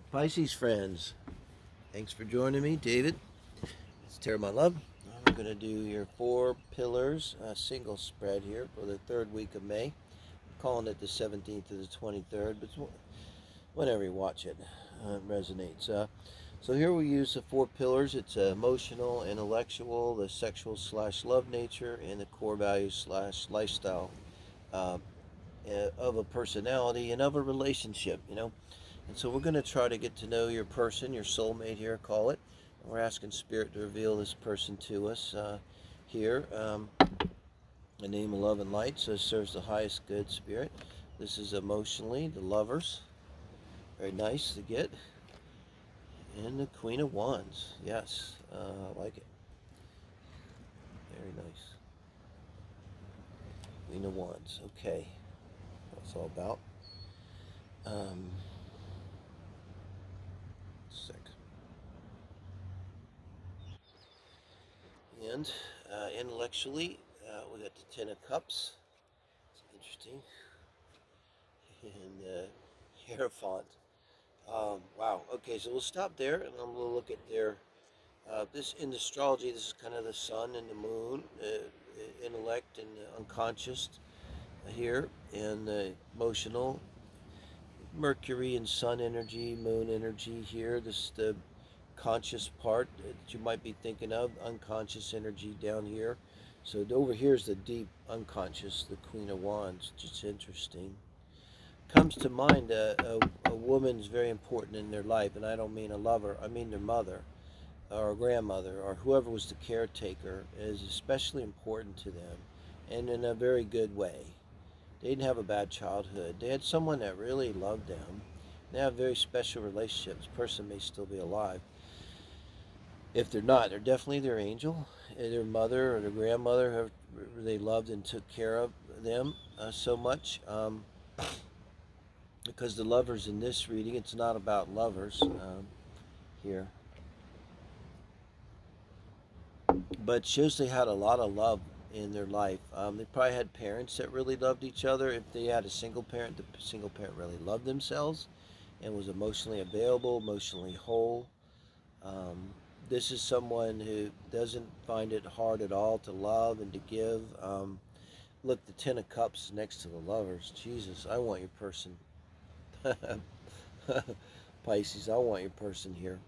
Pisces friends, thanks for joining me, David. It's Tara, my love. I'm going to do your 4 pillars single spread here for the third week of May. I'm calling it the 17th to the 23rd, but whenever you watch it, it resonates. So here we use the 4 pillars. It's emotional, intellectual, the sexual / love nature, and the core values / lifestyle uh, of a personality and of a relationship, And so we're going to try to get to know your person, your soulmate here, call it. And we're asking Spirit to reveal this person to us here. The name of love and light, so it serves the highest good, Spirit. This is emotionally, the lovers. Very nice to get. And the Queen of Wands. Yes, I like it. Very nice. Queen of Wands. Okay. That's all about. And intellectually, we got the Ten of Cups. It's interesting. And Hierophant. Wow. Okay, so we'll stop there, and I'm going to look at their. This in astrology, this is kind of the sun and the moon, intellect and unconscious here, and emotional. Mercury and sun energy, moon energy here. This is the conscious part that you might be thinking of, unconscious energy down here. So over here is the deep unconscious, the Queen of Wands, which is interesting. Comes to mind a woman's very important in their life, and I don't mean a lover, I mean their mother or grandmother or whoever was the caretaker is especially important to them, and in a very good way. They didn't have a bad childhood. They had someone that really loved them. They have very special relationships. The person may still be alive. If they're not, they're definitely their angel, their mother or their grandmother, who they loved and took care of them so much. Because the lovers in this reading, it's not about lovers here. But it shows they had a lot of love in their life. They probably had parents that really loved each other. If they had a single parent, the single parent really loved themselves and was emotionally available, emotionally whole. This is someone who doesn't find it hard at all to love and to give. Look, the Ten of Cups next to the lovers. Jesus, I want your person. Pisces, I want your person here.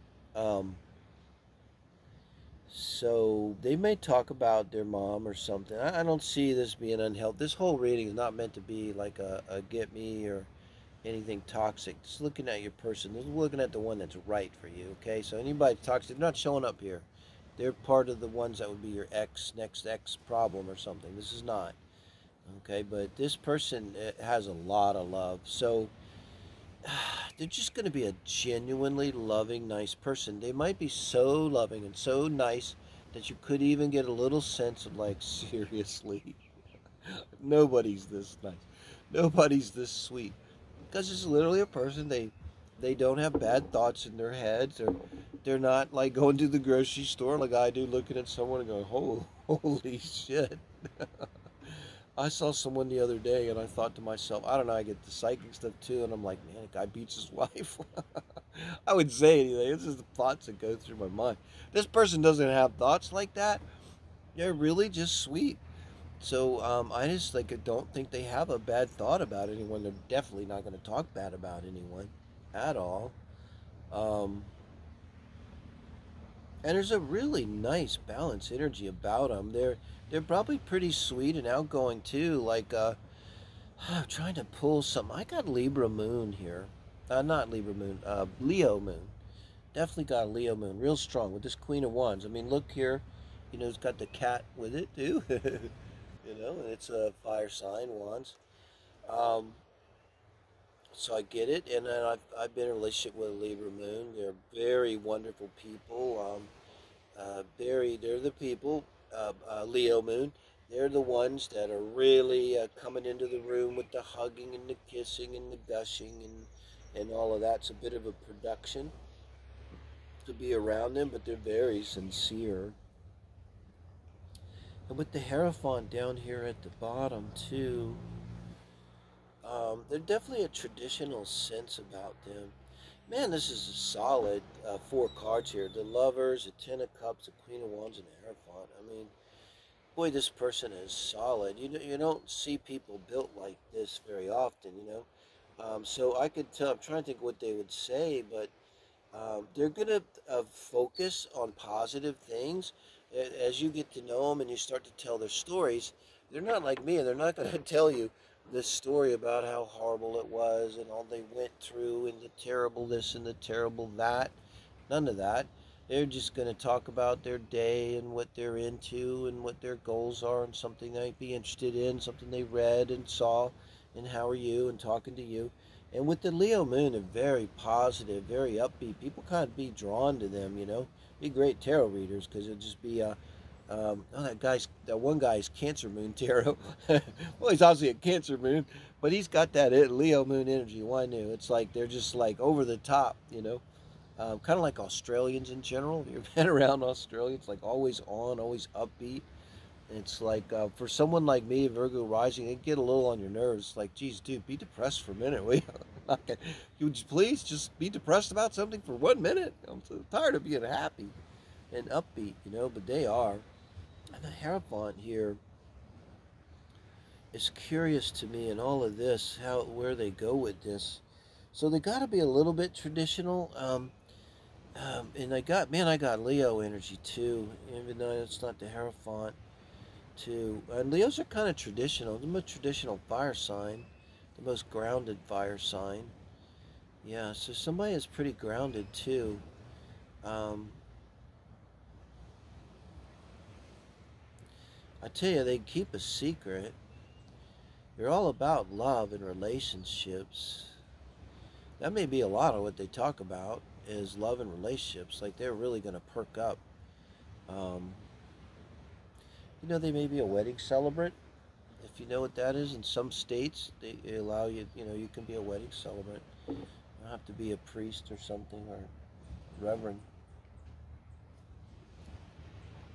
So they may talk about their mom or something. I don't see this being unhealthy. This whole reading is not meant to be like a get me or anything toxic. Just looking at your person. Just looking at the one that's right for you, okay? So anybody toxic, they're not showing up here. They're part of the ones that would be your next ex problem or something. This is not, okay? But this person has a lot of love. So they're just going to be a genuinely loving, nice person. They might be so loving and so nice that you could even get a little sense of like, seriously, nobody's this nice. Nobody's this sweet. Because it's literally a person, they don't have bad thoughts in their heads, or they're not like going to the grocery store like I do, looking at someone and going, holy shit. I saw someone the other day and I thought to myself, I don't know, I get the psychic stuff too, and I'm like, man, a guy beats his wife. I would say anything. This is the thoughts that go through my mind. This person doesn't have thoughts like that. They're really just sweet. So I just like don't think they have a bad thought about anyone. They're definitely not going to talk bad about anyone at all. Um, and there's a really nice balanced energy about them. They're probably pretty sweet and outgoing too. Like I'm trying to pull some. I got Libra Moon here. Not Libra Moon. Leo Moon. Definitely got a Leo Moon. Real strong with this Queen of Wands. I mean, look here. It's got the cat with it too. And it's a fire sign, Wands. Um, so I get it. And then I've been in a relationship with a Libra Moon. They're very wonderful people. They're the people, Leo Moon. They're the ones that are really coming into the room with the hugging and the kissing and the gushing and all of that. It's a bit of a production to be around them, but they're very sincere. And with the Hierophant down here at the bottom too, there's definitely a traditional sense about them. Man, this is a solid four cards here. The Lovers, the Ten of Cups, the Queen of Wands, and the Hierophant. I mean, boy, this person is solid. You don't see people built like this very often, you know. So I could tell. I'm trying to think what they would say, but they're gonna focus on positive things. As you get to know them and you start to tell their stories, they're not like me, and they're not gonna tell you this story about how horrible it was and all they went through and the terrible this and the terrible that. None of that. They're just going to talk about their day and what they're into and what their goals are and something they might be interested in, something they read and saw, and how are you and talking to you. And with the Leo moon, they're very positive, very upbeat. People kind of be drawn to them, you know. Be great tarot readers because it'll just be oh, that one guy's Cancer Moon tarot. Well, he's obviously a Cancer Moon, but he's got that Leo Moon energy. Why new? It's like they're just like over the top, you know. Kind of like Australians in general. You've been around Australians, like always on, always upbeat. It's like for someone like me, Virgo rising, it get a little on your nerves. Like, geez, dude, be depressed for a minute. Will you? Would you please just be depressed about something for 1 minute? I'm so tired of being happy and upbeat, you know. But they are. And the Hierophant here is curious to me in all of this, how where they go with this. So they got to be a little bit traditional. And I got Leo energy too, even though it's not the Hierophant too. And Leos are kind of traditional. The most traditional fire sign, the most grounded fire sign. Yeah, so somebody is pretty grounded too. Um, I tell you, they keep a secret. They're all about love and relationships. That may be a lot of what they talk about is love and relationships. Like they're really going to perk up. Um, you know, they may be a wedding celebrant. If you know what that is, in some states they allow you. You know, you can be a wedding celebrant. You don't have to be a priest or something or reverend,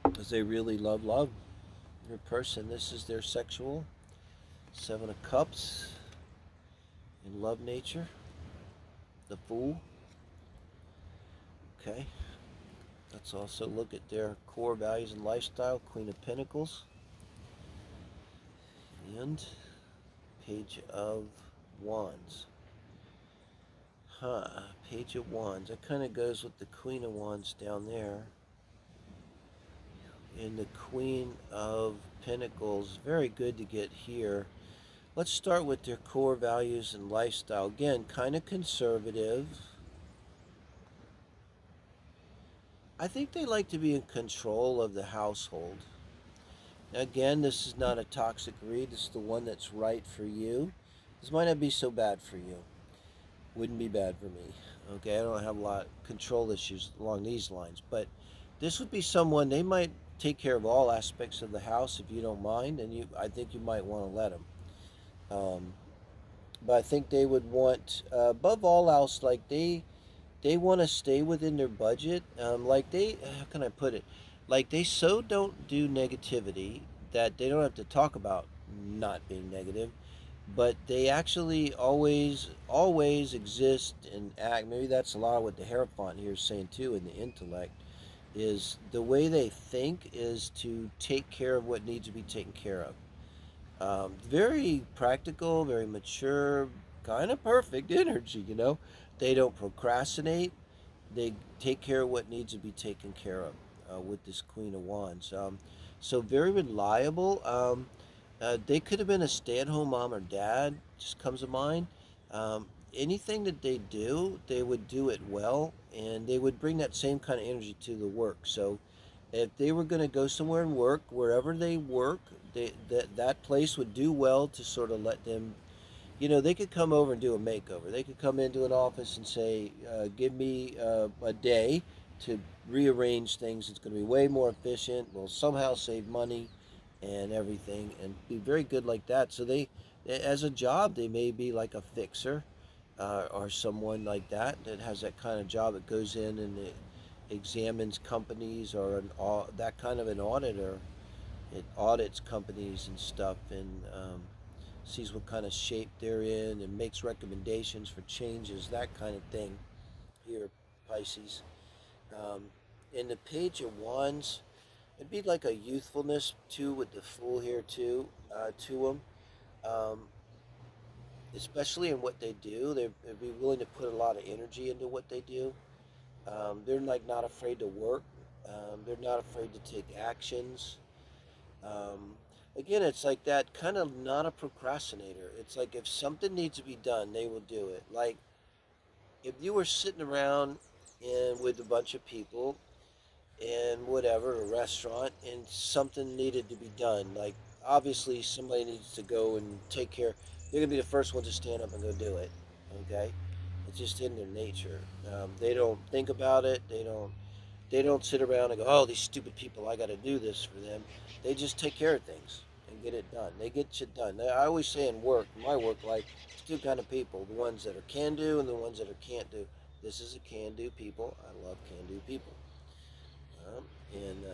because they really love. Your person. This is their sexual. Seven of Cups in love nature. The Fool. Okay. Let's also look at their core values and lifestyle. Queen of Pentacles. And Page of Wands. Page of Wands. That kind of goes with the Queen of Wands down there. And the Queen of Pentacles. Very good to get here. Let's start with their core values and lifestyle. Again, kind of conservative. I think they like to be in control of the household. Now, again, this is not a toxic read. This is the one that's right for you. This might not be so bad for you. Wouldn't be bad for me. Okay, I don't have a lot of control issues along these lines. But this would be someone, they might take care of all aspects of the house if you don't mind. And I think you might want to let them. But I think they would want, above all else, like they want to stay within their budget. Like how can I put it? Like they so don't do negativity that they don't have to talk about not being negative, but they actually always exist and act. Maybe that's a lot of what the Hierophant here is saying too in the intellect, is the way they think is to take care of what needs to be taken care of. Very practical, very mature, kind of perfect energy, you know. They don't procrastinate. They take care of what needs to be taken care of with this Queen of Wands. So very reliable. They could have been a stay-at-home mom or dad, just comes to mind. Anything that they do, they would do it well, and they would bring that same kind of energy to the work. So if they were going to go somewhere and work, wherever they work, that place would do well to sort of let them, you know, they could come over and do a makeover. They could come into an office and say, give me a day to rearrange things. It's going to be way more efficient. We'll somehow save money and everything and be very good like that. So they, as a job, they may be like a fixer or someone like that has that kind of job that goes in and it examines companies, or that kind of an auditor. It audits companies and stuff, and sees what kind of shape they're in and makes recommendations for changes, that kind of thing. here, Pisces. Um, in the Page of Wands, it'd be like a youthfulness too with the Fool here too, to them. Um, Especially in what they do, they'd be willing to put a lot of energy into what they do. They're like not afraid to work. They're not afraid to take actions. Um, Again, it's like that kind of not a procrastinator. It's like if something needs to be done, they will do it. Like if you were sitting around and with a bunch of people and whatever, a restaurant, and something needed to be done, like obviously somebody needs to go and take care. They're gonna be the first one to stand up and go do it. Okay, it's just in their nature. They don't think about it. They don't sit around and go, oh, these stupid people, I got to do this for them. They just take care of things and get it done. They get shit done. I always say in work, my work life, it's two kind of people: the ones that are can do and the ones that are can't do. This is a can do people. I love can do people, and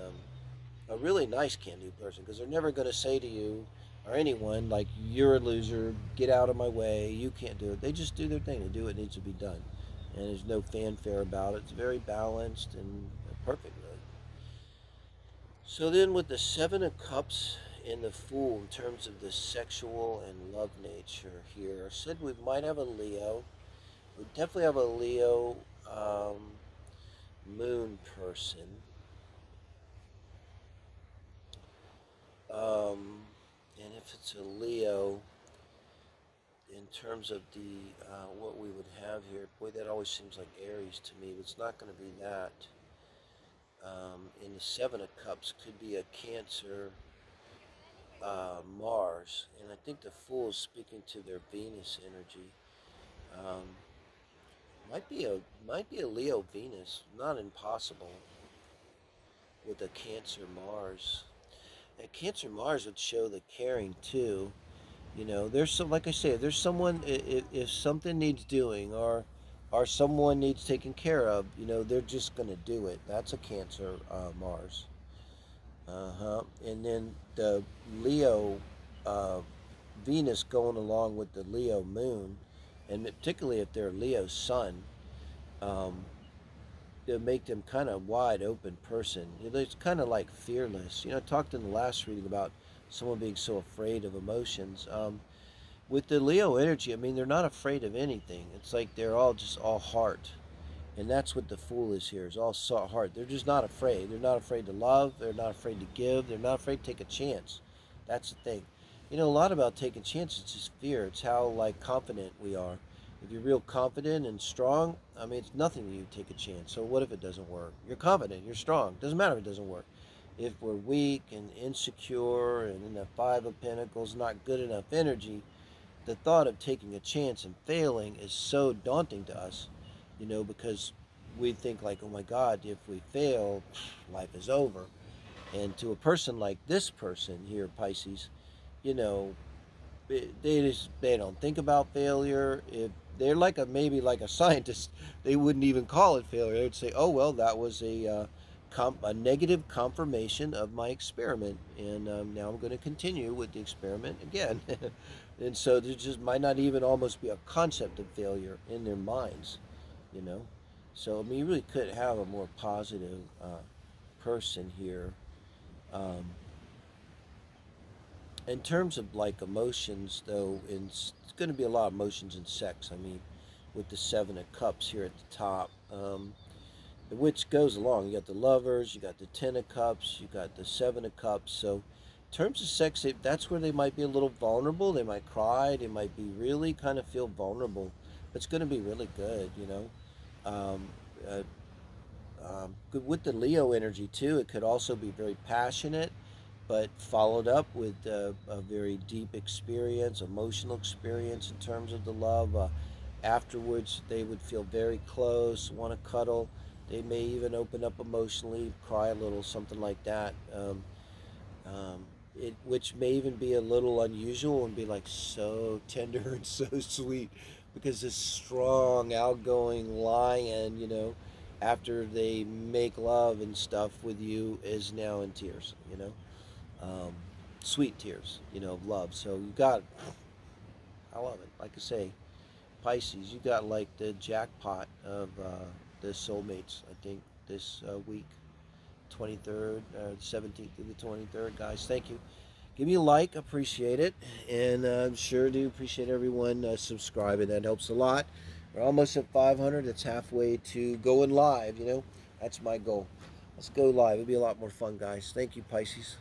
a really nice can do person, because they're never going to say to you or anyone like, you're a loser, get out of my way, you can't do it. They just do their thing. They do what needs to be done, and there's no fanfare about it. It's very balanced and perfect, really. So then with the Seven of Cups and the Fool, in terms of the sexual and love nature here, I said we might have a Leo. We definitely have a Leo moon person. Um, and if it's a Leo, in terms of the what we would have here, boy, that always seems like Aries to me, but it's not going to be that. In the Seven of Cups could be a Cancer, Mars, and I think the Fool is speaking to their Venus energy. Um, might be a Leo Venus, not impossible, with a Cancer Mars. And Cancer Mars would show the caring too. There's some, like I say, if there's someone, if something needs doing, or someone needs taken care of, they're just gonna do it. That's a Cancer Mars. Uh-huh. And then the Leo uh, Venus going along with the Leo moon, and particularly if they're Leo sun, um, to make them kind of wide open person. It's kind of like fearless. I talked in the last reading about someone being so afraid of emotions. With the Leo energy, I mean, they're not afraid of anything. It's like they're all just all heart. And that's what the Fool is here, is all heart. They're just not afraid. They're not afraid to love. They're not afraid to give. They're not afraid to take a chance. That's the thing. A lot about taking chances is just fear. It's how, like, confident we are. If you're real confident and strong, I mean, it's nothing to you to take a chance. So what if it doesn't work? You're confident. You're strong. Doesn't matter if it doesn't work. If we're weak and insecure and in the Five of Pentacles, not good enough energy, the thought of taking a chance and failing is so daunting to us, because we think like, oh my God, if we fail, life is over. And to a person like this person here, Pisces, you know, they don't think about failure. If they're like maybe like a scientist, they wouldn't even call it failure. They'd say, oh well, that was a negative confirmation of my experiment, and now I'm going to continue with the experiment again. And so there just might not even almost be a concept of failure in their minds, you know. So I mean, you really could have a more positive person here. Um, in terms of like emotions, though, it's going to be a lot of emotions in sex. I mean, with the Seven of Cups here at the top, which goes along. You got the Lovers, you got the Ten of Cups, you got the Seven of Cups. So, in terms of sex, that's where they might be a little vulnerable. They might cry. They might be really kind of feel vulnerable. It's going to be really good, you know. Um, uh, Good with the Leo energy too. It could also be very passionate, but followed up with a very deep experience, emotional experience in terms of the love. Afterwards, they would feel very close, want to cuddle. They may even open up emotionally, cry a little, something like that. Which may even be a little unusual and be like so tender and so sweet, because this strong, outgoing lion, you know, after they make love and stuff with you, is now in tears, you know, um, sweet tears, you know, of love. So you got, I love it. Like I say, Pisces, you got like the jackpot of the soulmates, I think, this week. 23rd, 17th to the 23rd, guys. Thank you. Give me a like, appreciate it, and sure do appreciate everyone subscribing. That helps a lot. We're almost at 500. It's halfway to going live. You know, that's my goal. Let's go live. It'll be a lot more fun, guys. Thank you, Pisces.